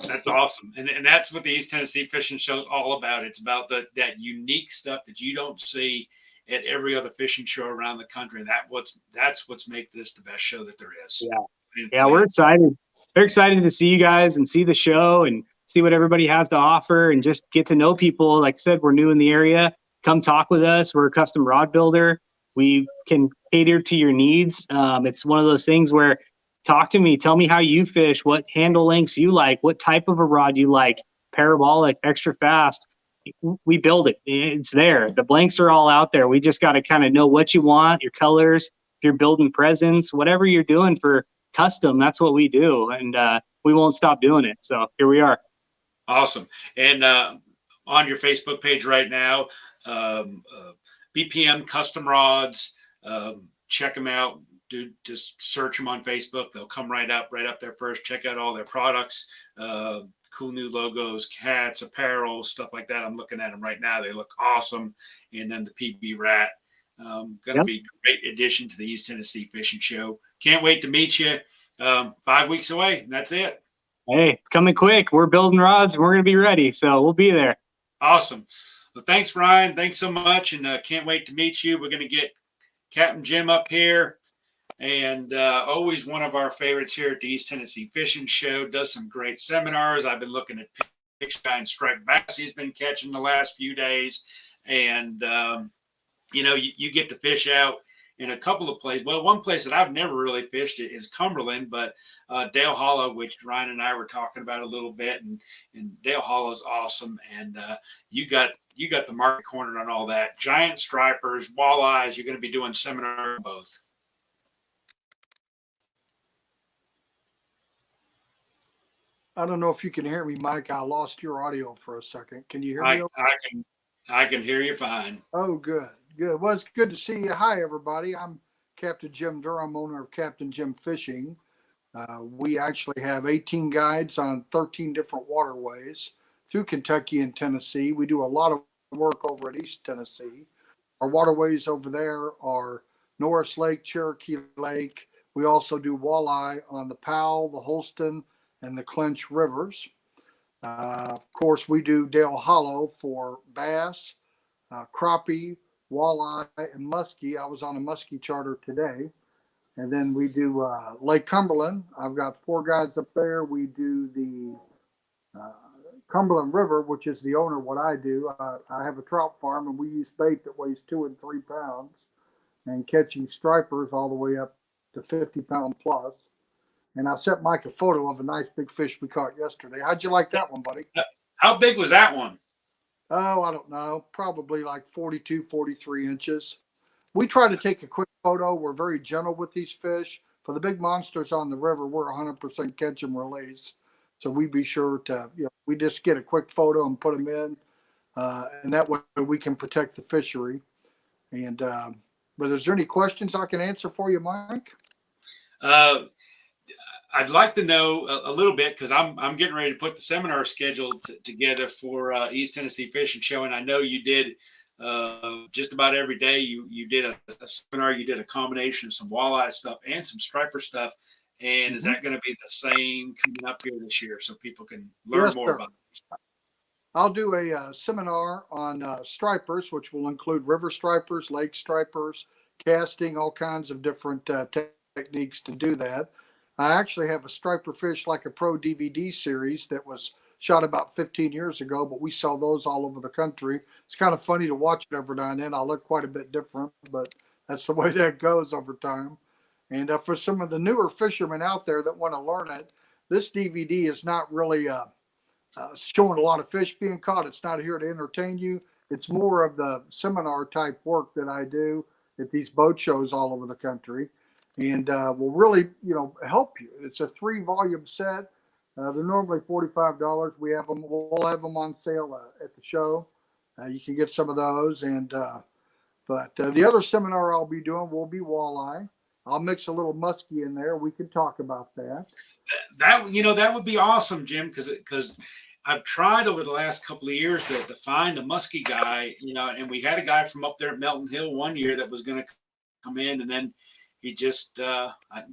That's awesome. And that's what the East Tennessee Fishing Show is all about. It's about that unique stuff that you don't see at every other fishing show around the country. And that's what's make this the best show that there is. Yeah, we're excited. They're excited to see you guys and see the show and see what everybody has to offer and just get to know people. Like I said, we're new in the area. Come talk with us. We're a custom rod builder. We can cater to your needs. It's one of those things where talk to me, tell me how you fish, what handle lengths you like, what type of a rod you like, parabolic, extra fast. We build it. It's there. The blanks are all out there. We just got to kind of know what you want, your colors, if you're building presents, whatever you're doing for custom, that's what we do. And we won't stop doing it. So here we are. Awesome. And on your Facebook page right now. Bpm Custom Rods. Check them out. Just search them on Facebook. They'll come right up there first. Check out all their products. Cool new logos, hats, apparel, stuff like that. I'm looking at them right now. They look awesome. And then the PB Rat. Going to be a great addition to the East Tennessee Fishing Show. Can't wait to meet you. 5 weeks away. And that's it. Hey, it's coming quick. We're building rods and we're going to be ready. So we'll be there. Awesome. Well, thanks, Ryan. Thanks so much. And can't wait to meet you. We're going to get Captain Jim up here. And always one of our favorites here at the East Tennessee Fishing Show. Does some great seminars. I've been looking at fish guy and striped bass he's been catching the last few days. And, you get to fish out in a couple of places. Well, one place that I've never really fished is Cumberland, but Dale Hollow, which Ryan and I were talking about a little bit, and Dale Hollow is awesome. And you got the market cornered on all that. Giant stripers, walleyes. You're going to be doing seminar both. I don't know if you can hear me, Mike. I lost your audio for a second. Can you hear me? I can hear you fine. Oh, good. Good. Well, it's good to see you. Hi, everybody. I'm Captain Jim Durham, owner of Captain Jim Fishing. We actually have 18 guides on 13 different waterways through Kentucky and Tennessee. We do a lot of work over at East Tennessee. Our waterways over there are Norris Lake, Cherokee Lake. We also do walleye on the Powell, the Holston, and the Clinch rivers. Of course, we do Dale Hollow for bass, crappie, walleye, and muskie. I was on a muskie charter today. And then we do Lake Cumberland. I've got 4 guides up there. We do the Cumberland River, which is the owner of what I do. I have a trout farm, and we use bait that weighs 2 and 3 pounds and catching stripers all the way up to 50-pound plus. And I sent Mike a photo of a nice big fish we caught yesterday. How'd you like that one, buddy? How big was that one? Oh, I don't know. Probably like 42, 43 inches. We try to take a quick photo. We're very gentle with these fish. For the big monsters on the river, we're 100% catch and release. So we be sure to, we just get a quick photo and put them in. And that way we can protect the fishery. And, but is there any questions I can answer for you, Mike? I'd like to know a little bit, because I'm getting ready to put the seminar schedule together for East Tennessee Fishing Show, and I know you did just about every day. You did a seminar. You did a combination of some walleye stuff and some striper stuff. And is that going to be the same coming up here this year, so people can learn more about it? I'll do a seminar on stripers, which will include river stripers, lake stripers, casting, all kinds of different techniques to do that. I actually have a striper fish like a pro DVD series that was shot about 15 years ago, but we sell those all over the country. It's kind of funny to watch it every now and then. I look quite a bit different, but that's the way that goes over time. And for some of the newer fishermen out there that want to learn it, this DVD is not really showing a lot of fish being caught. It's not here to entertain you. It's more of the seminar type work that I do at these boat shows all over the country. And will really, help you. It's a 3-volume set. They're normally $45. We'll have them on sale at the show. You can get some of those. And but the other seminar I'll be doing will be walleye. I'll mix a little muskie in there. We can talk about that. That would be awesome, Jim, because I've tried over the last couple of years to find a muskie guy. And we had a guy from up there at Melton Hill one year that was going to come in, and then he just,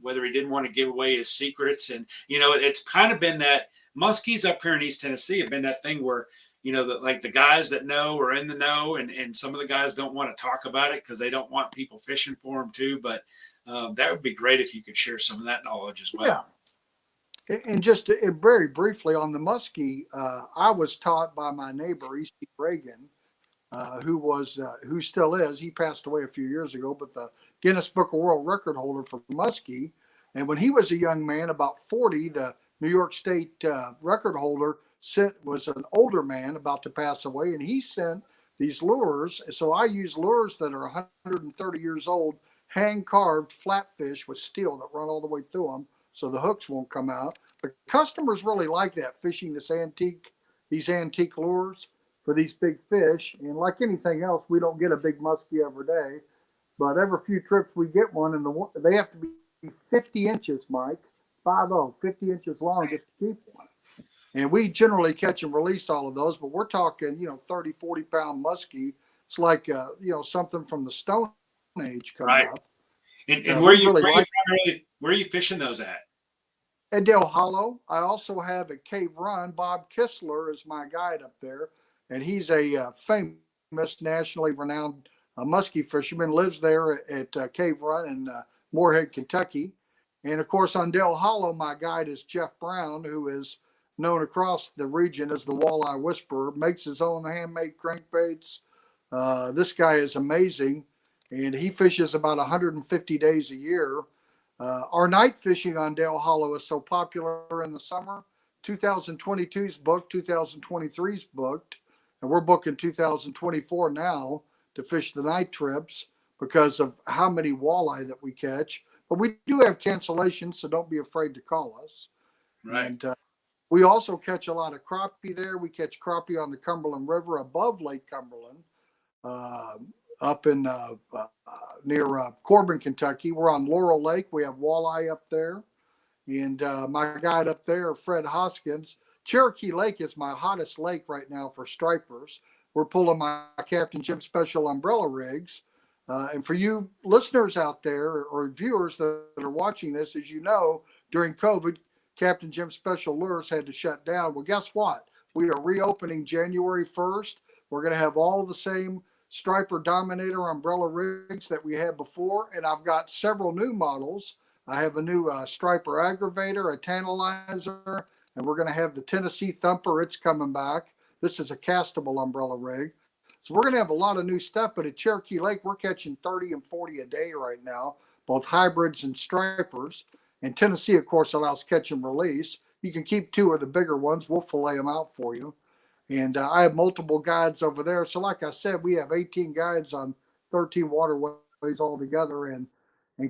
whether he didn't want to give away his secrets. And, it's kind of been that muskies up here in East Tennessee have been that thing where, the guys that know are in the know, and some of the guys don't want to talk about it because they don't want people fishing for them too. But that would be great if you could share some of that knowledge as well. Yeah. And just very briefly on the muskie, I was taught by my neighbor, E.C. Reagan, who still is. He passed away a few years ago, but the Guinness Book of World Record holder for muskie. And when he was a young man, about 40, the New York State record holder was an older man about to pass away, and he sent these lures. So I use lures that are 130 years old, hand-carved flatfish with steel that run all the way through them, so the hooks won't come out. But customers really like that, fishing these antique lures. for these big fish. And like anything else, we don't get a big muskie every day, but every few trips we get one, and they have to be 50 inches, Mike, 50 inches long just to keep one. And we generally catch and release all of those, but we're talking, 30, 40 pound muskie. It's like, something from the Stone Age coming up. And where are you fishing those at Dale Hollow? I also have at Cave Run. Bob Kistler is my guide up there, and he's a famous, nationally renowned muskie fisherman. Lives there at Cave Run in Moorhead, Kentucky. And of course, on Dale Hollow, my guide is Jeff Brown, who is known across the region as the Walleye Whisperer. Makes his own handmade crankbaits. This guy is amazing, and he fishes about 150 days a year. Our night fishing on Dale Hollow is so popular in the summer. 2022's booked, 2023's booked, and we're booking 2024 now to fish the night trips because of how many walleye that we catch. But we do have cancellations, so don't be afraid to call us. Right. And we also catch a lot of crappie there. We catch crappie on the Cumberland River above Lake Cumberland, up in near Corbin, Kentucky. We're on Laurel Lake. We have walleye up there. And my guide up there, Fred Hoskins. Cherokee Lake is my hottest lake right now for stripers. We're pulling my Captain Jim Special umbrella rigs. And for you listeners out there or viewers that are watching this, as you know, during COVID, Captain Jim Special Lures had to shut down. Well, guess what? We are reopening January 1st. We're going to have all the same Striper Dominator umbrella rigs that we had before. And I've got several new models. I have a new Striper Aggravator, a Tantalizer, and we're going to have the Tennessee Thumper. It's coming back. This is a castable umbrella rig. So we're going to have a lot of new stuff, but at Cherokee Lake, we're catching 30 and 40 a day right now, both hybrids and stripers. And Tennessee, of course, allows catch and release. You can keep two of the bigger ones. We'll fillet them out for you. And I have multiple guides over there. So like I said, we have 18 guides on 13 waterways altogether and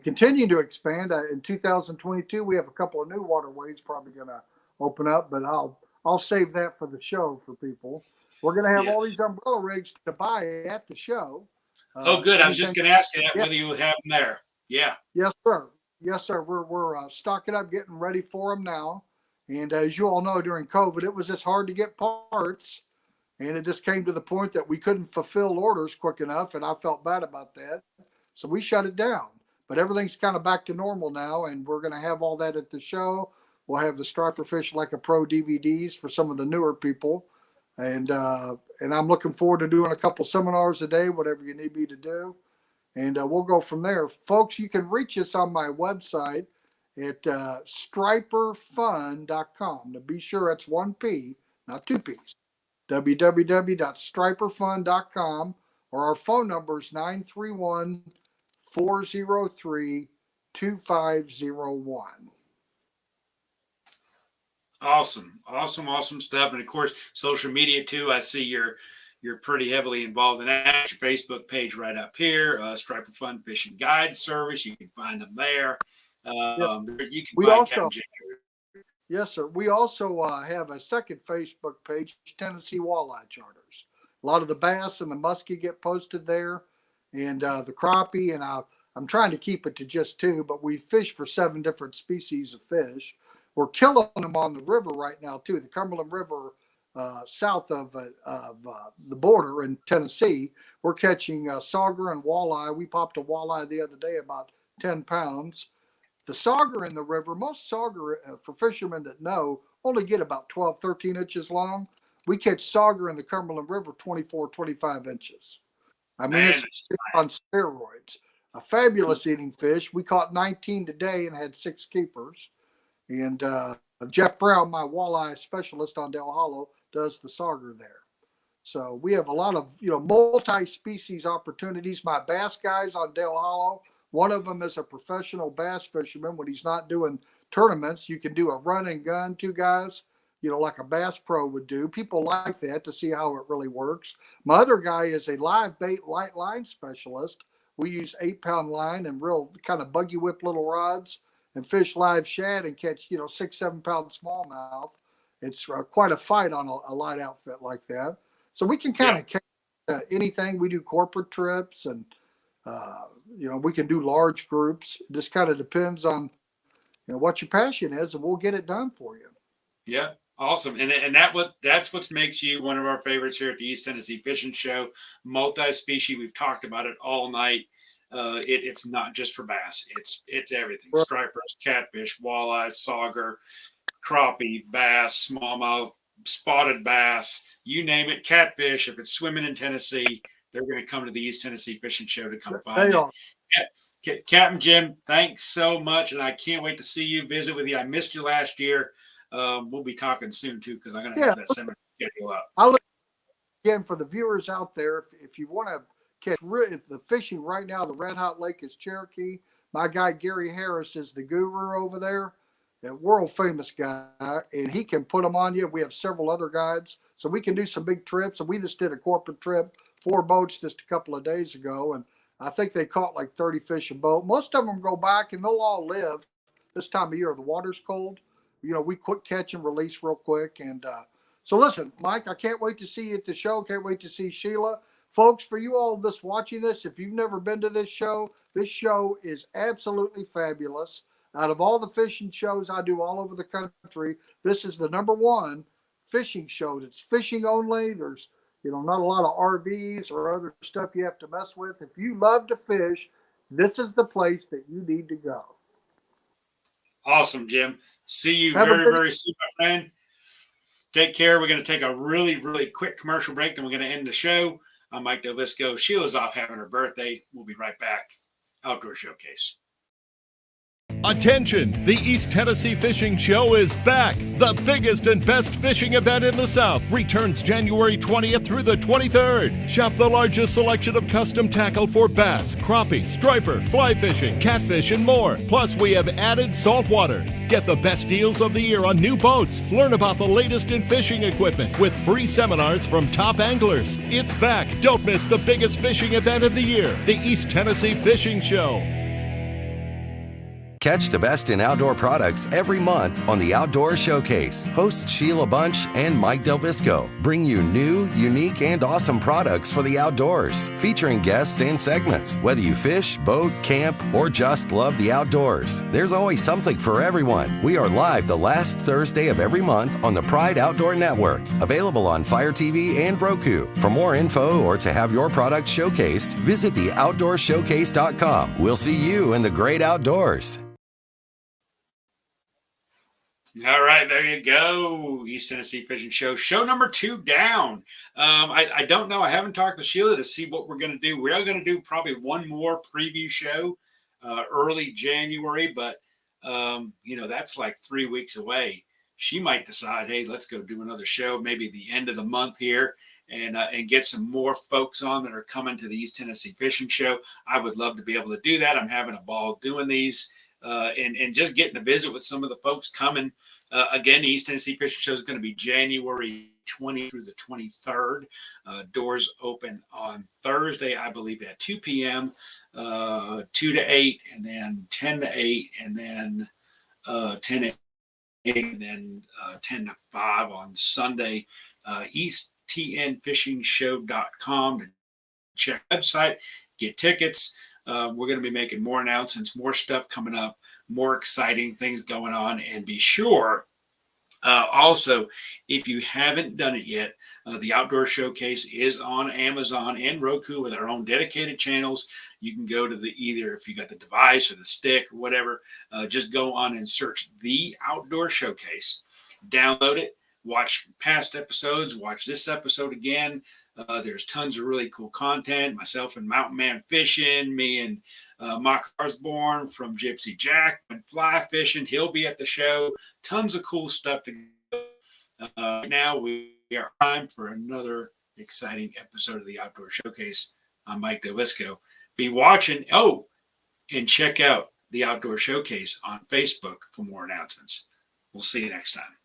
continue to expand. In 2022, we have a couple of new waterways probably going to open up, but I'll save that for the show for people. We're going to have all these umbrella rigs to buy at the show. Good. I was just going to ask you that, whether you would have them there. Yeah. Yes, sir. Yes, sir. We're stocking up, getting ready for them now. And as you all know, during COVID, it was just hard to get parts. And it just came to the point that we couldn't fulfill orders quick enough. And I felt bad about that. So we shut it down. But everything's kind of back to normal now. And we're going to have all that at the show. We'll have the Striper Fish Like a Pro DVDs for some of the newer people. And I'm looking forward to doing a couple seminars a day, whatever you need me to do. And we'll go from there. Folks, you can reach us on my website at striperfun.com. To be sure, it's one P, not two P's. www.striperfun.com, or our phone number is 931-403-2501. Awesome stuff. And of course, social media too. I see you're pretty heavily involved in that. Your Facebook page right up here, Striper Fun Fishing Guide Service. You can find them there. You can find Captain Jim. Yes, sir. We also have a second Facebook page, Tennessee Walleye Charters. A lot of the bass and the muskie get posted there, and the crappie. And I'm trying to keep it to just two, but we fish for 7 different species of fish. We're killing them on the river right now too. The Cumberland River, south of the border in Tennessee, we're catching sauger and walleye. We popped a walleye the other day, about 10 pounds. The sauger in the river, most sauger, for fishermen that know, only get about 12, 13 inches long. We catch sauger in the Cumberland River 24, 25 inches. I mean, it's on steroids. A fabulous eating fish. We caught 19 today and had 6 keepers. And Jeff Brown, my walleye specialist on Dale Hollow, does the sauger there. So we have a lot of, multi-species opportunities. My bass guys on Dale Hollow, one of them is a professional bass fisherman. When he's not doing tournaments, you can do a run and gun, 2 guys, like a bass pro would do. People like that to see how it really works. My other guy is a live bait light line specialist. We use 8-pound line and real kind of buggy whip little rods and fish live shad and catch, 6, 7 pound smallmouth. It's quite a fight on a light outfit like that. So we can kind of anything. We do corporate trips, and we can do large groups. It just kind of depends on what your passion is, and we'll get it done for you. Yeah, awesome. And that's what makes you one of our favorites here at the East Tennessee Fishing Show. Multi-species. We've talked about it all night. It's not just for bass. It's everything. Right. Stripers, catfish, walleyes, sauger, crappie, bass, smallmouth, spotted bass, you name it, catfish. If it's swimming in Tennessee, they're going to come to the East Tennessee Fishing Show to come find They it. are. Captain Jim, thanks so much, and I can't wait to see you, visit with you. I missed you last year. We'll be talking soon too, because I'm going to have that seminar schedule up. I'll look again for the viewers out there. If you want to catch the fishing right now, the Red Hot Lake is Cherokee. My guy Gary Harris is the guru over there, a world famous guy, and he can put them on you. We have several other guides, so we can do some big trips. And we just did a corporate trip, 4 boats just a couple of days ago, and I think they caught like 30 fish a boat. Most of them go back, and they'll all live this time of year. The water's cold. We quick catch and release real quick. And so listen, Mike, I can't wait to see you at the show. Can't wait to see Sheila. Folks, for you all that's watching this, if you've never been to this show is absolutely fabulous. Out of all the fishing shows I do all over the country, this is the #1 fishing show. It's fishing only. There's not a lot of RVs or other stuff you have to mess with. If you love to fish, this is the place that you need to go. Awesome, Jim. See you very, very soon, my friend. Take care. We're going to take a really, really quick commercial break, then we're going to end the show. I'm Mike Delvisco. Sheila's off having her birthday. We'll be right back. Outdoor Showcase. Attention! The East Tennessee Fishing Show is back. The biggest and best fishing event in the South returns January 20th through the 23rd. Shop the largest selection of custom tackle for bass, crappie, striper, fly fishing, catfish, and more. Plus, we have added saltwater. Get the best deals of the year on new boats. Learn about the latest in fishing equipment with free seminars from top anglers. It's back. Don't miss the biggest fishing event of the year, the East Tennessee Fishing Show. Catch the best in outdoor products every month on the Outdoor Showcase. Hosts Sheila Bunch and Mike Delvisco bring you new, unique, and awesome products for the outdoors, featuring guests and segments. Whether you fish, boat, camp, or just love the outdoors, there's always something for everyone. We are live the last Thursday of every month on the Pride Outdoor Network, available on Fire TV and Roku. For more info or to have your products showcased, visit theoutdoorshowcase.com. We'll see you in the great outdoors. All right, there you go. East Tennessee Fishing Show, show number 2 down. I don't know. I haven't talked to Sheila to see what we're going to do. We are going to do probably one more preview show early January, but that's like 3 weeks away. She might decide, hey, let's go do another show, maybe the end of the month here, and get some more folks on that are coming to the East Tennessee Fishing Show. I would love to be able to do that. I'm having a ball doing these. And just getting to visit with some of the folks coming. Again, the East Tennessee Fishing Show is going to be January 20 through the 23rd. Doors open on Thursday, I believe, at 2 p.m., 2 to 8, and then 10 to 8, and then 10 to 8, and then 10 to 5 on Sunday. EastTNFishingShow.com to check the website, get tickets. We're going to be making more announcements, more stuff coming up, more exciting things going on. And be sure, also, if you haven't done it yet, the Outdoor Showcase is on Amazon and Roku with our own dedicated channels. You can go to either if you got the device or the stick or whatever, just go on and search the Outdoor Showcase, download it, watch past episodes, watch this episode again. There's tons of really cool content. Myself and Mountain Man Fishing, me and Mock Carsborn from Gypsy Jack and Fly Fishing. He'll be at the show. Tons of cool stuff to go. Now we are time for another exciting episode of the Outdoor Showcase. I'm Mike Delvisco. Be watching. Oh, and check out the Outdoor Showcase on Facebook for more announcements. We'll see you next time.